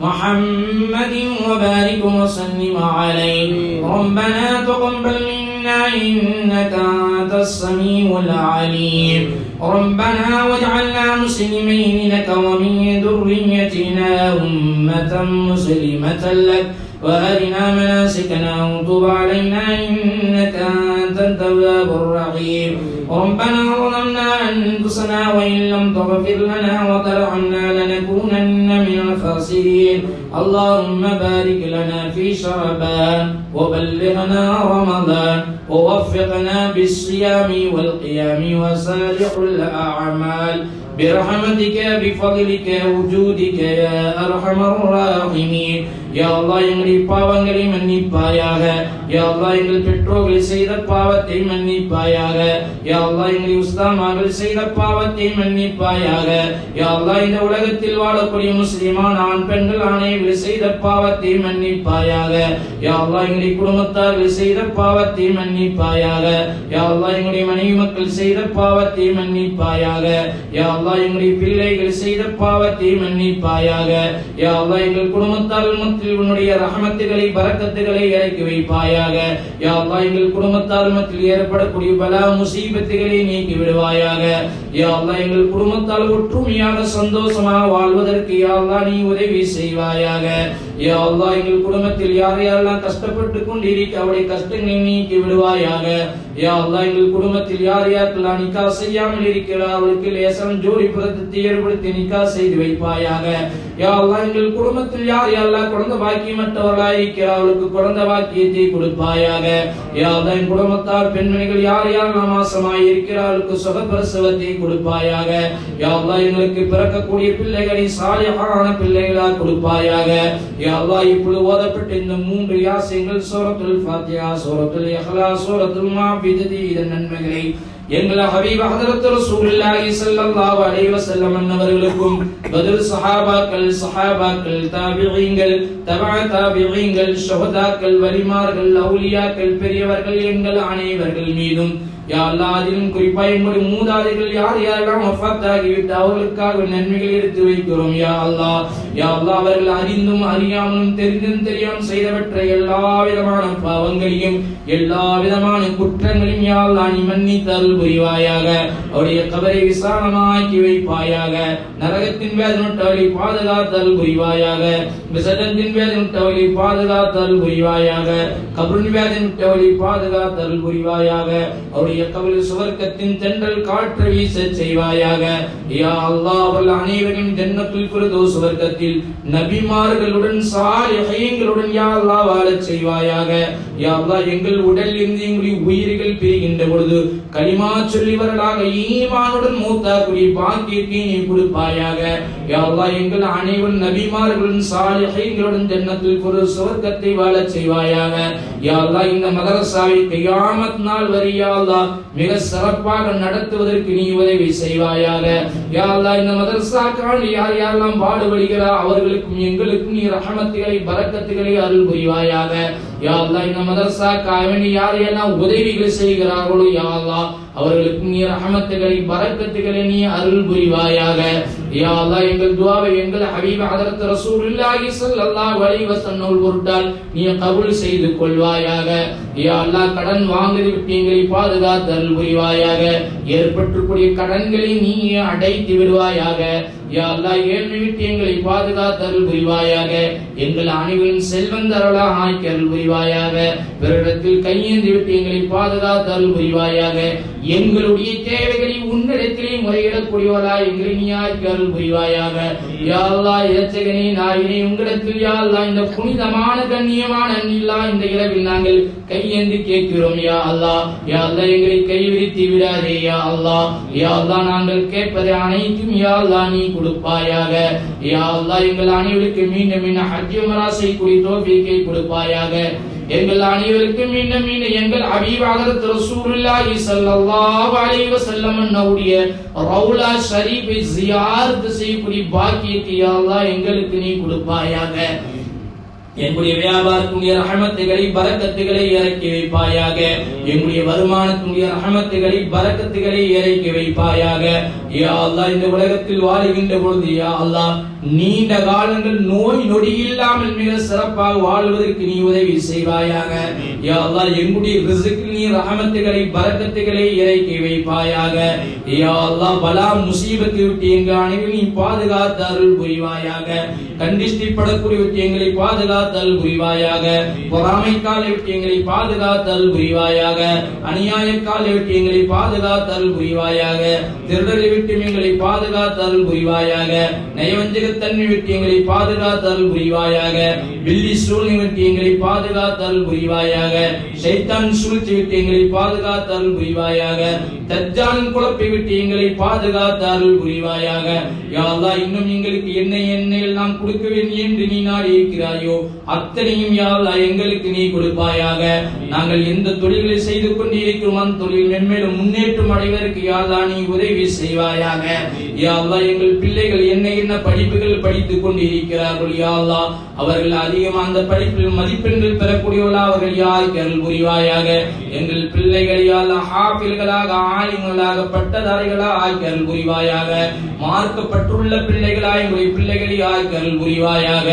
Speaker 1: محمد وبارك وسلم عليه. ربنا تقبل منا إنك أنت السميع العليم. ربنا واجعلنا مسلمين لك ومن ذريتنا أمة مسلمة لك وأرنا مناسكنا وتب علينا إنك أنت
Speaker 2: أنت التواب الرحيم ربنا ظلمنا أنفسنا وإن لم تغفر لنا وترحمنا لنكونن من الخاسرين اللهم بارك لنا في شعبان وبلغنا رمضان ووفقنا بالصيام والقيام وصالح الأعمال برحمتك بفضلك وجودك يا أرحم الراحمين யா அல்லாஹ் எங்களுடைய பாவங்களை மன்னிப்பாயாக யா அல்லாஹ் எங்கள் பெற்றோர்கள் செய்த பாவத்தை மன்னிப்பாயாக யா அல்லாஹ் எங்களுடைய உஸ்தாமார்கள் செய்த பாவத்தை மன்னிப்பாயாக யா அல்லாஹ் இந்த உலகத்தில் வாழக்கூடிய முஸ்லிமான ஆண் பெண்கள் அனைவரும் செய்த பாவத்தை மன்னிப்பாயாக யா அல்லாஹ் எங்களுடைய குடும்பத்தார்கள் செய்த பாவத்தை மன்னிப்பாயாக யா அல்லாஹ் எங்களுடைய மனைவி மக்கள் செய்த பாவத்தை மன்னிப்பாயாக யா அல்லாஹ் எங்களுடைய பிள்ளைகள் செய்த பாவத்தை மன்னிப்பாயாக யா அல்லாஹ் எங்கள் குடும்பத்தார்கள் உன்னுடைய ரஹமத்துகளை பரக்கத்துகளை இறக்கி வைப்பாயாக யா அல்லாஹ் எங்கள் குடும்பத்தார் மத்தியில் ஏற்படக்கூடிய பலா முசீபத்துகளை நீக்கி விடுவாயாக யா அல்லாஹ் எங்கள் குடும்பத்தால் ஒற்றுமையாக சந்தோஷமாக வாழ்வதற்கு யா அல்லாஹ் நீ உதவி செய்வாயாக யா அல்லாஹ் எங்கள் குடும்பத்தில் யார் யாரெல்லாம் கஷ்டப்பட்டு கொண்டிருக்க அவருடைய கஷ்டங்களை நீக்கி விடுவாயாக யா அல்லாஹ் எங்கள் குடும்பத்தில் யார் யாரெல்லாம் நிக்கா செய்யாமல் இருக்கிறார் அவருக்கு லேசான ஜோடி பொருத்தத்தை ஏற்படுத்தி நிக்கா செய்து வைப்பாயாக யா அல்லாஹ் எங்கள் குடும்பத்தில் யார் யாரெல்லாம் குழந்தை பாக்கியமற்றவர்களாய் இருக்கிறார் அவருக்கு குழந்தை பாக்கியத்தை கொடுப்பாயாக யா அல்லாஹ் என் குடும்பத்தார் பெண்மணிகள் யார் யாரெல்லாம் மாசமாய் இருக்கிறார்களுக்கு சுகப்பிரசவத்தை கொடுப்பாயாக யா அல்லாஹ் எங்களுக்கு பிறக்கக்கூடிய பிள்ளைகளை சாலிஹான பிள்ளைகளாக கொடுப்பாயாக யா அல்லாஹ் இப்பொழுது ஓதப்பட்ட இந்த 3 யாசீன்கள் சூரத்துல் ஃபாத்திஹா சூரத்துல் இக்லாஸ் சூரத்துல் முஆஃபிததி இதன் நன்மைகளை எங்கள் ஹபீப் ஹஜ்ரத் ரசூலுல்லாஹி ஸல்லல்லாஹு அலைஹி வஸல்லம் அன்னவர்களுக்கும் பத்ர் சஹாபாக்கள் தாபிஈன்கள் தபஅ தாபிஈன்கள் ஷுஹதாக்கள் வலிமார்கள் அவுலியாக்கள் பெரியவர்கள் எங்கள் அனைவர்கள் மீதும் யா அல்லாஹ் அதிலும் குறிப்பாக எங்களுடைய மூதாதைகள் யார் யாரெல்லாம் வஃபாத் ஆகிவிட்டு அவர்களுக்காக நன்மைகள் எடுத்து வைக்கிறோம் யா அல்லாஹ் அவர்கள் அறிந்தும் அறியாமலும் தெரிந்தும் தெரியாமல் செய்தவற்றை எல்லா விதமான பாவங்களையும் எல்லா விதமான குற்றங்களையும் யா அல்லாஹ் நீ மன்னித்து அருள் புரிவாயாக அவருடைய கபரை விசாலமாக்கி வைப்பாயாக நரகத்தின் வேதனையை பாதுகாத்து அருள் புரிவாயாக விசர்ஜனத்தின் வேதனையை பாதுகாத்து அருள் புரிவாயாக கபரின் வேதனையை பாதுகாத்து அருள் புரிவாயாக அவருடைய கபர் சுவர்க்கத்தின் தென்றல் காற்று வீச செய்வாயாக யா அல்லாஹ் அவர்கள் அனைவரையும் ஜன்னத்துல் ஃபிர்தௌஸ் சுவர்க்கத்தில் நபிமார்களுடன் சாலிஹீன்களுடன் யா அல்லாஹ் வாழச் செய்வாயாக யா அல்லாஹ் எங்கள் உடலில் இருந்து எங்களுடைய உயிர்கள் பிரிகின்ற பொழுது கலிமா சொல்லிவர்களாக ஈமானுடன் மூத்தாக்கூடிய பாக்கியத்தை நீ கொடுப்பாயாக யா அல்லாஹ் எங்கள் அனைவரும் நபிமார்களுடன் சாலிஹீன்களுடன் ஜன்னத்துல் ஃபிர்தௌஸ் சுவர்க்கத்தை வாழச் செய்வாயாக யா அல்லாஹ் இந்த மதரசாவை கியாமத் நாள் வரை யா அல்லாஹ் மிக சிறப்பாக நடத்துவதற்கு நீ உதவி செய்வாயாக யா அல்லாஹ் இந்த மதரசாக்காண்டி யார் யாரெல்லாம் பாடுபடுகிறார் அவர்களுக்கும் எங்களுக்கும் நீ ரஹமத்துகளை பரக்கத்துகளை அருள் புரிவாயாக யா அல்லாஹ் இந்த மதரசாக்காக வேண்டி யார் யாரெல்லாம் உதவிகள் செய்கிறார்களோ யா அல்லாஹ் அவர்களுக்கு நீ ரஹமத்துகளை பரக்கத்துகளை நீ அருள் புரிவாயாக யா அல்லாஹ் எங்கள் துஆவை எங்கள் ஹபீப் ஹஜ்ரத் ரசூலுல்லாஹி ஸல்லல்லாஹு அலைஹி வஸல்லம் பொருட்டால் நீ கபூல் செய்து கொள்வாயாக யா அல்லாஹ் கடன் வாங்குவது விட்டு எங்களை பாதுகாத்து அருள் புரிவாயாக ஏற்பட்டுக்கூடிய கடன்களை நீ அடைத்து விடுவாயாக யா அல்லாஹ் ஏழ்மை விட்டு எங்களை பாதுகாத்து அருள் புரிவாயாக எங்கள் அனைவரின் செல்வந்தர்களாக ஆக்கி அருள் புரிவாயாக பிறரிடத்தில் கையேந்தி விட்டு எங்களை பாதுகாத்து அருள் புரிவாயாக எங்களுடைய தேவைகளை உன்னிடத்திலே முறையிடக்கூடியவர்களாய் எங்களை நீ ஆக்கி அருள் புரிவாயாக யா அல்லாஹ் இரட்சகனே நாயனே உங்களிடத்தில் யா அல்லாஹ் இந்த புனிதமான கண்ணியமான அல்லாஹ் இந்த இரவில் நாங்கள் கையேந்தி கேட்கிறோம் யா அல்லாஹ் எங்களை கைவிரித்து விடாதே யா அல்லாஹ் நாங்கள் கேட்பதை அனைத்தும் யா அல்லாஹ் நீ கொடுப்பாயாக யா அல்லாஹ் எங்கள் அனைவருக்கு மீண்டும் ஹஜ் உம்ரா செய்யக்கூடிய தௌஃபீக்கை கொடுப்பாயாக எங்கள் அனைவருக்கும் மீண்டும் எங்கள் ஹபீப் ஹஜ்ரத் ரசூலுல்லாஹி ஸல்லல்லாஹு அலைஹி வஸல்லம் அன்னவுடைய ரௌலா ஷரீஃபை ஜியாரத் செய்யக்கூடிய பாக்கியத்தை யா அல்லாஹ் எங்களுக்கு நீ கொடுப்பாயாக எங்களுடைய வியாபாரத்துடைய ரஹமத்துகளை பரக்கத்துகளை இறக்கி வைப்பாயாக எங்களுடைய வருமானத்துடைய ரஹமத்துகளை பரக்கத்துகளை இறக்கி வைப்பாயாக யா அல்லாஹ் இந்த உலகத்தில் வாழுகின்ற பொழுது யா அல்லாஹ் நீண்ட காலங்கள் நோய் நொடி இல்லாமல் மிக சிறப்பாக வாழ்வதற்கு நீ உதவி செய்வாயாக யா அல்லாஹ் எங்களுடைய ரிஸ்கில் நீ ரஹமத்துகளை பரக்கத்துகளை இறக்கி வைப்பாயாக யா அல்லாஹ் பலா முசீபத்தை விட்டு எங்கள் அனைவரையும் நீ பாதுகாத்து அருள் புரிவாயாக கண்டிஷ்டிப்படக்கூடிய எங்களை பாதுகாத்து பாதுகாத்தல் புரிவாயாக. பொறாமைக்கால் விட்டு எங்களை பாதுகாத்தல் புரிவாயாக. அநியாயக்கால் விட்டு எங்களை பாதுகாத்தல் புரிவாயாக. திருடரை விட்டு எங்களை பாதுகாத்தல் புரிவாயாக. நயவஞ்சகத்தன்மை விட்டு எங்களை பாதுகாத்தல் புரிவாயாக. பில்லி சூழ்நிலை விட்டு எங்களை பாதுகாத்தல் புரிவாயாக. ஷைத்தான் சூழ்ச்சி விட்டு எங்களை பாதுகாத்தல் புரிவாயாக. தஜ்ஜாலின் குழப்பை விட்டு எங்களை பாதுகாத்தல் புரிவாயாக. யா அல்லாஹ், இன்னும் எங்களுக்கு என்ன நாம் கொடுக்க வேண்டும் என்று நீ நாடி இருக்கிறாயோ அத்தனையும் யா அல்லாஹ் எங்களுக்கு நீ கொடுப்பாயாக. நாங்கள் எந்த தொழில்களை செய்து கொண்டிருக்கிறோம் அந்த தொழில் மென்மேலும் முன்னேற்றம் அடைவதற்கு யா அல்லாஹ் நீ உதவி செய்வாயாக. யா அல்லாஹ், எங்கள் பிள்ளைகள் என்ன படிப்புகள் படித்துக் கொண்டிருக்கிறார்கள் யா அல்லாஹ், அவர்கள் அதிகமாக அந்த படிப்பில் மதிப்பெண்கள் பெறக்கூடியவர்களாக அவர்கள் யாருக்கருள் புரிவாயாக. எங்கள் பிள்ளைகள் யா அல்லாஹ் ஹாஃபில்களாக, ஆலிம்களாக, பட்டதாரிகளாக ஆக்கருள் புரிவாயாக. மார்க்கப்பட்டுள்ள பிள்ளைகளாக எங்களுடைய பிள்ளைகளை ஆக்கருள் புரிவாயாக.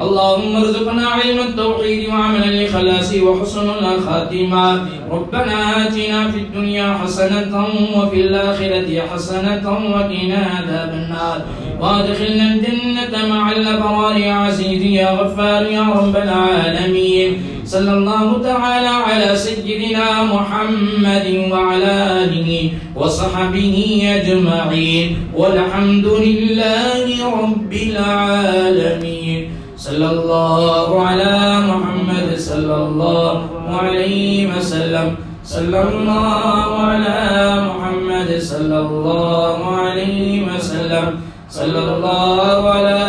Speaker 2: அல்லாஹும்ம ர்ஸுக்னா இல்மத் தௌஹீத் வ அமலல் இக்லாஸ் வ ஹுஸ்னுல் ஹாத்திமா. ரப்பனா ஆத்தினா ஃபித் துன்யா ஹஸனத்தன் வ ஃபில் ஆখিরাতি ஹஸனத்தன் வ கினா அஸாபன் நார். وادخلنا الجنة مع الأبرار يا عزيز يا غفار يا رب العالمين. صلى الله تعالى على سيدنا محمد وعلى آله وصحبه أجمعين والحمد لله رب العالمين. صلى الله على محمد صلى الله عليه وسلم. صلى الله على محمد صلى الله عليه وسلم. صلى الله على